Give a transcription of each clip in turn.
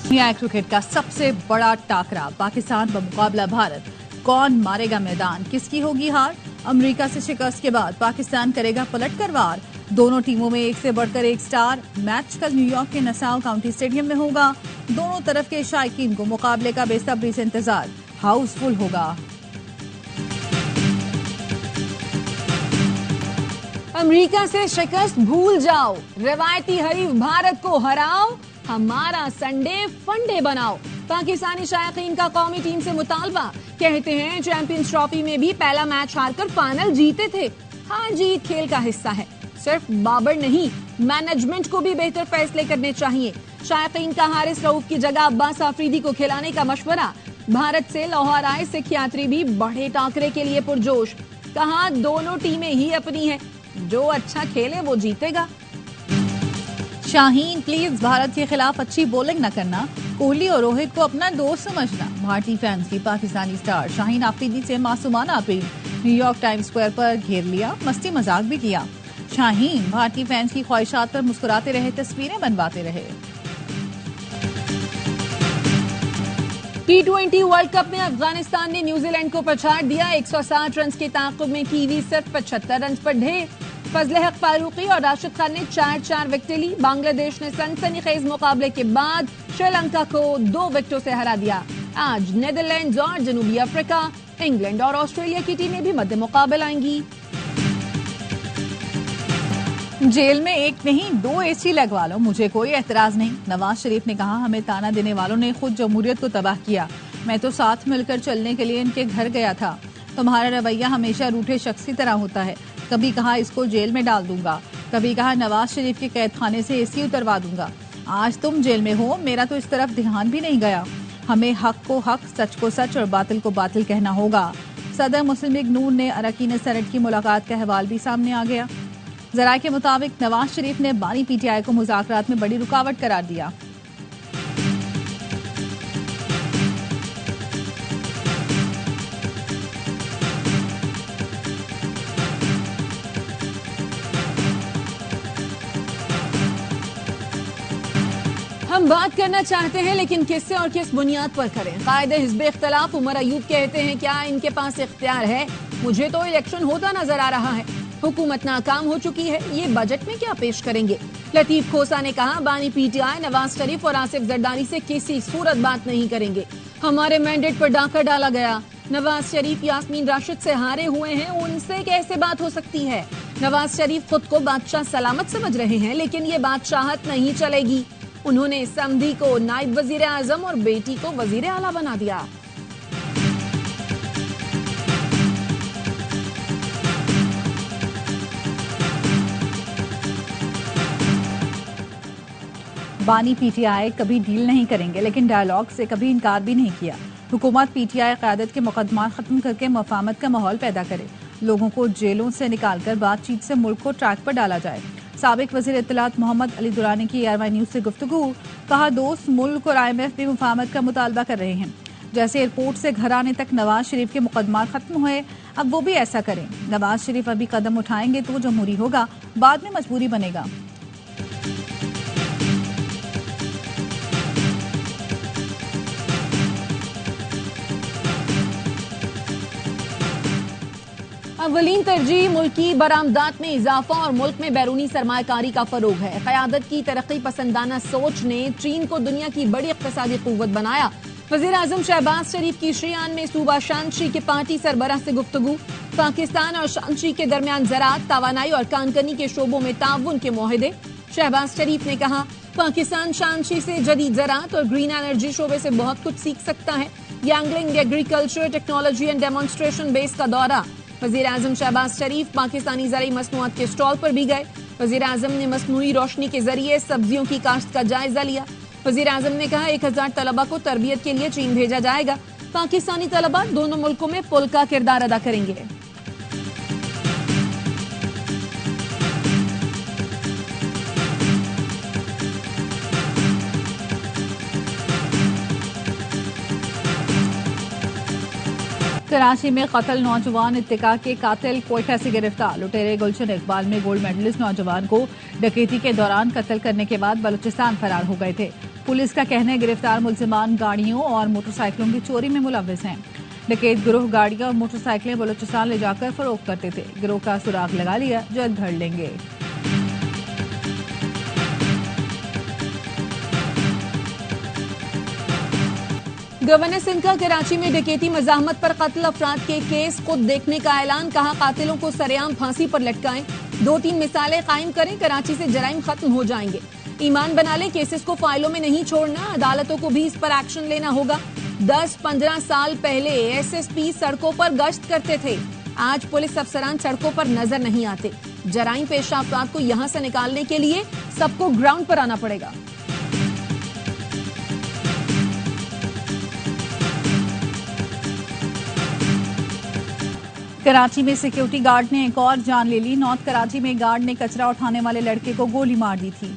दुनिया क्रिकेट का सबसे बड़ा टाकरा पाकिस्तान बमुकाबला भारत। कौन मारेगा मैदान, किसकी होगी हार? अमेरिका से शिकस्त के बाद पाकिस्तान करेगा पलटकर वार। दोनों टीमों में एक से बढ़कर एक स्टार। मैच कल न्यूयॉर्क के नसाउ काउंटी स्टेडियम में होगा। दोनों तरफ के शायकीन को मुकाबले का बेसब्री से इंतजार। हाउसफुल होगा। अमेरिका से शिकस्त भूल जाओ, रिवायती हरीफ भारत को हराओ, हमारा संडे फंडे बनाओ। पाकिस्तानी शायकीन का कौमी टीम से मुतालबा। कहते हैं चैंपियंस ट्रॉफी में भी पहला मैच हारकर फाइनल जीते थे। हार जीत खेल का हिस्सा है। सिर्फ बाबर नहीं, मैनेजमेंट को भी बेहतर फैसले करने चाहिए। शायकीन का हारिस रऊफ की जगह अब्बास आफरीदी को खिलाने का मशवरा। भारत से लाहौर आए सिख यात्री भी बड़े टाकरे के लिए पुरजोश। कहा दोनों टीमें ही अपनी है, जो अच्छा खेले वो जीतेगा। शाहीन प्लीज भारत के खिलाफ अच्छी बॉलिंग न करना। कोहली और रोहित को अपना दोस्त समझना। भारतीय फैंस की पाकिस्तानी स्टार शाहीन आफरीदी से मासूमाना अपील। न्यूयॉर्क टाइम्स स्क्वायर पर घेर लिया, मस्ती मजाक भी किया। शाहीन भारतीय फैंस की ख्वाहिशात पर मुस्कुराते रहे, तस्वीरें बनवाते रहे। T20 वर्ल्ड कप में अफगानिस्तान ने न्यूजीलैंड को पछाड़ दिया। 160 रन के ताक़ुब में कीवी सिर्फ 75 रन पर ढेर। फजले हक फारूकी और राशिद खान ने 4-4 विकेट ली। बांग्लादेश ने सनसनीखेज मुकाबले के बाद श्रीलंका को 2 विकेटों से हरा दिया। आज नीदरलैंड्स और जनूबी अफ्रीका, इंग्लैंड और ऑस्ट्रेलिया की टीमें भी मध्य मुकाबला आएंगी। जेल में एक नहीं 2 एसी लगवा लो, मुझे कोई एतराज नहीं। नवाज शरीफ ने कहा हमें ताना देने वालों ने खुद जमहूरियत को तबाह किया। मैं तो साथ मिलकर चलने के लिए इनके घर गया था। तुम्हारा रवैया हमेशा रूठे शख्स की तरह होता है। कभी कहा इसको जेल में डाल दूंगा, कभी कहा नवाज शरीफ के कैद खाने से एसी उतरवा दूंगा। आज तुम जेल में हो, मेरा तो इस तरफ ध्यान भी नहीं गया। हमें हक को हक, सच को सच और बातिल को बातिल कहना होगा। सदर मुस्लिम लीग नून ने अरकान सेनेट की मुलाकात का अहवाल भी सामने आ गया। जराये के मुताबिक नवाज शरीफ ने बानी पीटीआई को मुज़ाकरात में बड़ी रुकावट करार दिया। हम बात करना चाहते हैं लेकिन किससे और किस बुनियाद पर करें? कायदे हिज़्ब इख्तिलाफ उमर अयूब कहते हैं क्या इनके पास इख्तियार है? मुझे तो इलेक्शन होता नजर आ रहा है। हुकूमत नाकाम हो चुकी है, ये बजट में क्या पेश करेंगे? लतीफ खोसा ने कहा बानी पीटीआई नवाज शरीफ और आसिफ जरदारी से किसी सूरत बात नहीं करेंगे। हमारे मैंडेट पर डाका डाला गया। नवाज शरीफ यास्मीन राशिद से हारे हुए हैं, उनसे कैसे बात हो सकती है? नवाज शरीफ खुद को बादशाह सलामत समझ रहे हैं, लेकिन ये बादशाहत नहीं चलेगी। उन्होंने समधी को नायब वजीर आजम और बेटी को वजीर आला बना दिया। बानी पीटीआई कभी डील नहीं करेंगे, लेकिन डायलॉग से कभी इनकार भी नहीं किया। हुकूमत पीटीआई क़यादत के मुकदमा खत्म करके मफाहमत का माहौल पैदा करे। लोगों को जेलों से निकालकर बातचीत से मुल्क को ट्रैक पर डाला जाए। साबिक वज़ीर इत्तलात मोहम्मद अली दुरानी की ARY न्यूज़ से गुफ्तगू। कहा दोस्त मुल्क और IMF भी मुफाहमत का मुतालबा कर रहे हैं। जैसे एयरपोर्ट से घर आने तक नवाज शरीफ के मुकदमा खत्म हुए, अब वो भी ऐसा करें। नवाज शरीफ अभी कदम उठाएंगे तो जमहूरी होगा, बाद में मजबूरी बनेगा। अवलीन तरजीह मुल्की बरामदात में इजाफा और मुल्क में बैरूनी सरमायाकारी का फरोग है। क़यादत की तरक्की पसंदाना सोच ने चीन को दुनिया की बड़ी इक़्तिसादी क़ुव्वत बनाया। वज़ीर आज़म शहबाज शरीफ की शीयान में सूबा शांशी के पार्टी सरबराह से गुफ्तगू। पाकिस्तान और शांशी के दरमियान ज़राअत, तवानाई और कानकनी के शोबों में ताउन के मुआहदे। शहबाज शरीफ ने कहा पाकिस्तान शांशी से जदीद ज़राअत और ग्रीन एनर्जी शोबे से बहुत कुछ सीख सकता है। Yangling agriculture technology and demonstration base का दौरा। वज़ीर आज़म शहबाज शरीफ पाकिस्तानी ज़राई मसनूआत के स्टॉल पर भी गए। वज़ीर आज़म ने मसनूई रोशनी के जरिए सब्जियों की काश्त का जायजा लिया। वज़ीर आज़म ने कहा 1000 तलबा को तरबियत के लिए चीन भेजा जाएगा। पाकिस्तानी तलबा दोनों मुल्कों में पुल का किरदार अदा करेंगे। कराची में कत्ल नौजवान इत्तिका के कातिल कोयटा से गिरफ्तार। लुटेरे गुलशन इकबाल में गोल्ड मेडलिस्ट नौजवान को डकैती के दौरान कत्ल करने के बाद बलूचिस्तान फरार हो गए थे। पुलिस का कहना है गिरफ्तार मुलजिमान गाड़ियों और मोटरसाइकिलों की चोरी में मुलव्विस हैं। डकैत गिरोह गाड़ियां और मोटरसाइकिलें बलूचिस्तान ले जाकर फरोख्त करते थे। गिरोह का सुराग लगा लिया, जल्द धर लेंगे। गवर्नर सिंध का कराची में डकैती मजाहमत पर कत्ल अफराद के केस खुद देखने का ऐलान। कहा कातिलों को सरेआम फांसी पर लटकाएं, 2-3 मिसालें कायम करें, कराची से जराइम खत्म हो जाएंगे। ईमान बना ले, केसेस को फाइलों में नहीं छोड़ना, अदालतों को भी इस पर एक्शन लेना होगा। 10-15 साल पहले एसएसपी सड़कों पर गश्त करते थे, आज पुलिस अफसरान सड़कों पर नजर नहीं आते। जराइम पेशा अफराद को यहां से निकालने के लिए सबको ग्राउंड पर आना पड़ेगा। कराची में सिक्योरिटी गार्ड ने एक और जान ले ली। नॉर्थ कराची में गार्ड ने कचरा उठाने वाले लड़के को गोली मार दी थी।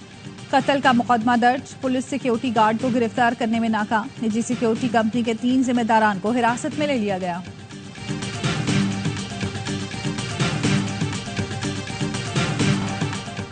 कत्ल का मुकदमा दर्ज। पुलिस सिक्योरिटी गार्ड को गिरफ्तार करने में नाकाम। निजी सिक्योरिटी कंपनी के 3 जिम्मेदारान को हिरासत में ले लिया गया।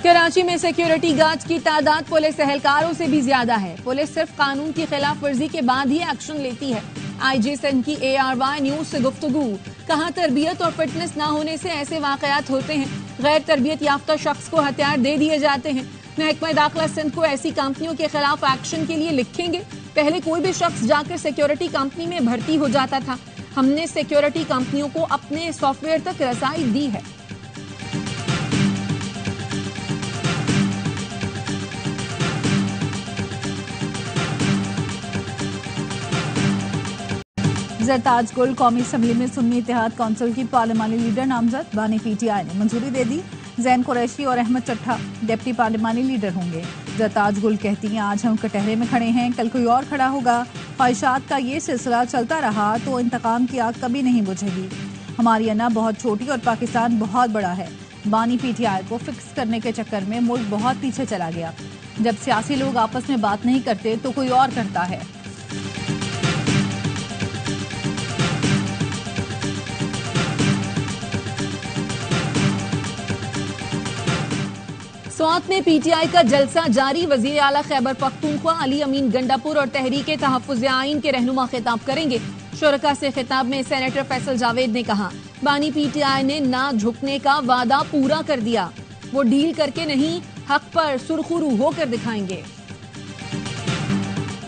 कराची में सिक्योरिटी गार्ड्स की तादाद पुलिस एहलकारों से भी ज्यादा है। पुलिस सिर्फ कानून की खिलाफ वर्जी के बाद ही एक्शन लेती है। आईजी सिंध की ARY न्यूज से गुफ्तगू। कहा तरबियत और फिटनेस ना होने से ऐसे वाकयात होते हैं। गैर तरबियत याफ्ता शख्स को हथियार दे दिए जाते हैं। महकमा दाखिला सिंध को ऐसी कंपनियों के खिलाफ एक्शन के लिए लिखेंगे। पहले कोई भी शख्स जाकर सिक्योरिटी कंपनी में भर्ती हो जाता था। हमने सिक्योरिटी कंपनियों को अपने सॉफ्टवेयर तक रसाई दी है। जरताज गुल कौमी असम्बली में सुन्नी इत्तेहाद कौंसिल की पार्लिमानी लीडर नामजद। बानी PTI ने मंजूरी दे दी। जैन कुरैशी और अहमद चट्ठा डिप्टी पार्लिमानी लीडर होंगे। जरताज गुल कहती हैं आज हम कटहरे में खड़े हैं, कल कोई और खड़ा होगा। ख्वाहिशात का ये सिलसिला चलता रहा तो इंतकाम की आग कभी नहीं बुझेगी। हमारी अन्ना बहुत छोटी और पाकिस्तान बहुत बड़ा है। बानी PTI को फिक्स करने के चक्कर में मुल्क बहुत पीछे चला गया। जब सियासी लोग आपस में बात नहीं करते तो कोई और करता है। स्वात में PTI का जलसा जारी। वजीर आला खैबर पख्तूनख्वा अली अमीन गंडापुर और तहरीके तहफ्फुज़ आइन के रहनुमा खिताब करेंगे। शुरका से खिताब में सेनेटर फैसल जावेद ने कहा बानी PTI ने ना झुकने का वादा पूरा कर दिया। वो डील करके नहीं, हक पर सुरखुरू होकर दिखाएंगे।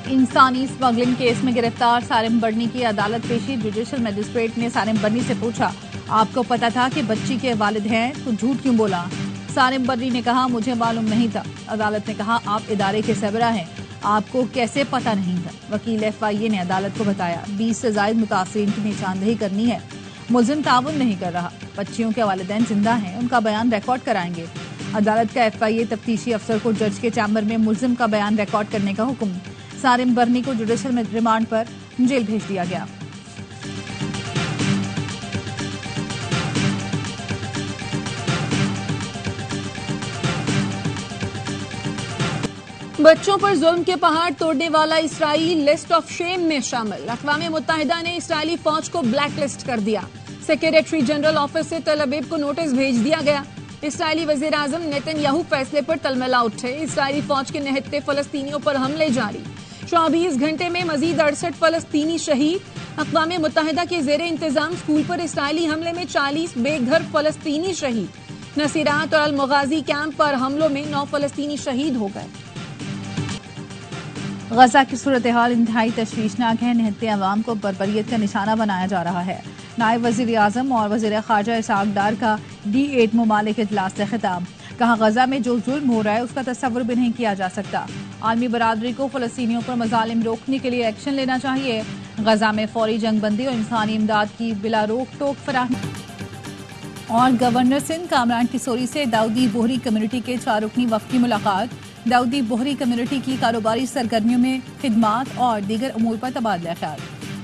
इंसानी स्मगलिंग केस में गिरफ्तार सारिम बर्नी की अदालत पेशी। जुडिशल मजिस्ट्रेट ने सारिम बर्नी से पूछा आपको पता था कि बच्ची के वालिद हैं तो झूठ क्यों बोला। सारिम बर्नी ने कहा मुझे मालूम नहीं था। अदालत ने कहा आप इदारे के सरबराह हैं, आपको कैसे पता नहीं था। वकील FIA ने अदालत को बताया 20 से ज्यादा मुतासिरीन की निशानदेही करनी है। मुलजिम ताउन नहीं कर रहा। बच्चियों के वालिदैन जिंदा हैं, उनका बयान रिकॉर्ड कराएंगे। अदालत का FIA तफ्तीशी अफसर को जज के चैम्बर में मुलजिम का बयान रिकॉर्ड करने का हुक्म। सारिम बर्नी को जुडिशल रिमांड पर जेल भेज दिया गया। बच्चों पर जुल्म के पहाड़ तोड़ने वाला इसराइल लिस्ट ऑफ शेम में शामिल। अक़वाम मुत्तहिदा ने इसराइली फौज को ब्लैक लिस्ट कर दिया। सेक्रेटरी जनरल ऑफिस से तल अबीब को नोटिस भेज दिया गया। इसराइली वजीर आजम नेतन्याहू फैसले पर तलमला उठे। इसराइली फौज के निहत्ते फलस्तीनियों पर हमले जारी। 24 घंटे में मजीद 68 फलस्तीनी शहीद। अक़वाम मुत्तहिदा के जेर इंतजाम स्कूल पर इसराइली हमले में 40 बेघर फलस्तीनी शहीद। नसीरात और अल-मुगाजी कैंप पर हमलों में 9 फलस्तीनी शहीद हो गए। गजा की सूरत हाल इंतहाई तशवीशनाक है। निहत्ते अवाम को बर्बरियत का निशाना बनाया जा रहा है। नायब वजीर आजम और वजीर खारजा इसहाक डार का D8 ममालिक इजलास से खिताब। कहा गजा में जो जुल्म हो रहा है उसका तस्वुर भी नहीं किया जा सकता। आलमी बरादरी को फलस्तीनियों पर मजालिम रोकने के लिए एक्शन लेना चाहिए। गजा में फौरी जंगबंदी और इंसानी इमदाद की बिला रोक टोक फराहमी। और गवर्नर सिंध कामरान किशोरी से दाऊदी बोहरी कम्युनिटी के 4 रुकनी वफ़द की मुलाकात। दाऊदी बोहरी कम्युनिटी की कारोबारी सरगर्मियों में खिदमात और दीगर अमूर पर तबादला ख्याल।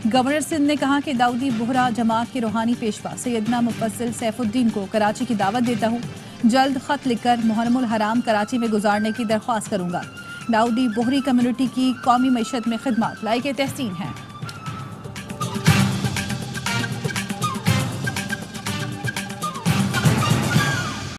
गवर्नर सिंध ने कहा कि दाऊदी बोहरा जमात के रूहानी पेशवा सैयदना मुफस्सिल सैफुद्दीन को कराची की दावत देता हूँ। जल्द खत लिखकर मुहर्रमुल हराम कराची में गुजारने की दरख्वास्त करूँगा। दाऊदी बोहरी कम्युनिटी की कौमी मईशत में खिदमात लायक तहसीन है।